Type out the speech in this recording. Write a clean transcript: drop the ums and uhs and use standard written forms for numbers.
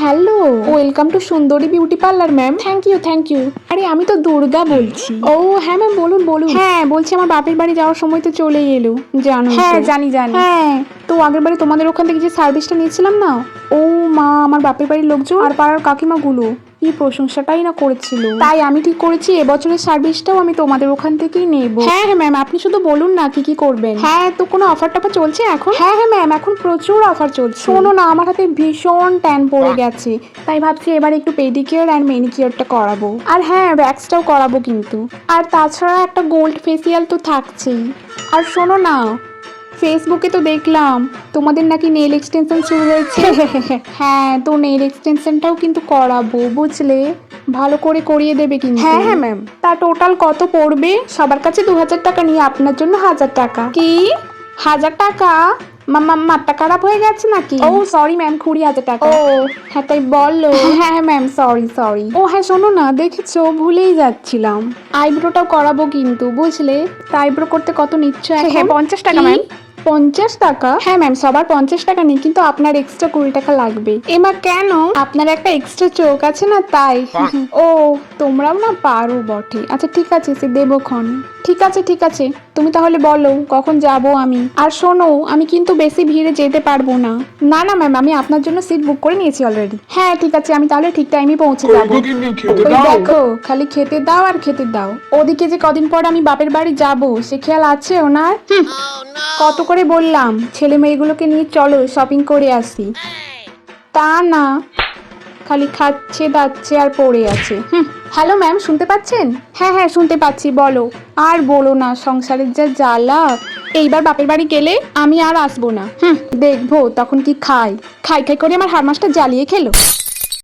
Hello, welcome to Sundari beauty parlour ma'am. Thank you. আরে আমি তো দুর্গা বলছি। ও হ্যাঁ ম্যাম, বলুন। হ্যাঁ বলছি, আমার বাপের বাড়ি যাওয়ার সময় তো চলেই এলো, জানো? হ্যাঁ জানি। হ্যাঁ, তো আগের বারে তোমাদের ওখান থেকে যে সার্ভিসটা নিয়েছিলাম না, ও মা, আমার বাপের বাড়ির লোকজন আর পাড়ার কাকিমাগুলো কি প্রশংসাটাই না করেছিল, তাই আমি ঠিক করেছি এবছরের সার্ভিসটাও আমি তোমাদের ওখান থেকেই নেব। হ্যাঁ ম্যাম, আপনি শুধু বলুন না কি করবেন। হ্যাঁ, তো কোনো অফার টফার চলছে এখন? হ্যাঁ ম্যাম, এখন প্রচুর অফার চলছে। শোনো না, আমার হাতে ভীষণ ট্যান পড়ে গেছে, তাই ভাবছি এবার একটু পেডিকিওর অ্যান্ড ম্যানিকিওরটা করাবো। আর হ্যাঁ, ভ্যাক্সটাও করাবো কিন্তু। আর তাছাড়া একটা গোল্ড ফেসিয়াল তো থাকছেই। আর শোনো না, ফেসবুকে তো দেখলাম তোমাদের নাকি নেল এক্সটেনশন শুরু হয়েছে। হ্যাঁ, তো নেল এক্সটেনশনটাও কিন্তু করাবো, বুঝলে? ভালো করে করিয়ে দেবে কিন্তু। হ্যাঁ ম্যাম। তা টোটাল কত পড়বে? সবার কাছে 2000 টাকা নিয়ে আপনার জন্য 1000 টাকা। কি 1000 টাকা? মাথা খারাপ হয়ে গেছে নাকি? ও সরি ম্যাম, 20,000 টাকা। ও হ্যাঁ, তাই বললো। হ্যাঁ ম্যাম, সরি। ও হ্যাঁ, শোনো না, দেখেছো, ভুলেই যাচ্ছিলাম, আইব্রোটাও করাবো কিন্তু, বুঝলে? তা আইব্রো করতে কত নিচ্ছ এখন? হ্যাঁ, 50 টাকা কি? ম্যাম। 50 টাকা? হ্যাঁ ম্যাম, সবার 50 টাকা নেই, কিন্তু আপনার এক্সট্রা 20 টাকা লাগবে। এমা কেন? আপনার একটা এক্সট্রা চোখ আছে না, তাই। ও, তোমরাও না পারো বটে। আচ্ছা ঠিক আছে, সে দেবক্ষণ। ঠিক আছে, তুমি তাহলে বলো কখন যাব আমি। আর শোনো, আমি কিন্তু বেশি ভিড়ে যেতে পারবো না। না ম্যাম, আমি আপনার জন্য সিট বুক করে নিয়েছি অলরেডি। হ্যাঁ ঠিক আছে, আমি তাহলে ঠিক টাইমে পৌঁছে যাবো। ওই দেখো, খালি খেতে দাও আর খেতে দাও। ওদিকে যে কদিন পর আমি বাপের বাড়ি যাব, সে খেয়াল আছে ওনার? কত করে বললাম ছেলে মেয়েগুলোকে নিয়ে চলো শপিং করে আসি, তা না, খালি খাচ্ছে দাচ্ছে আর পড়ে আছে। হ্যালো ম্যাম, শুনতে পাচ্ছেন? হ্যাঁ শুনতে পাচ্ছি, বলো। আর বলো না, সংসারের যা জ্বালা। এইবার বাপের বাড়ি গেলে আমি আর আসবো না। দেখবো তখন কি খাই করে আমার হাড় মাসটা জ্বালিয়ে খেলো।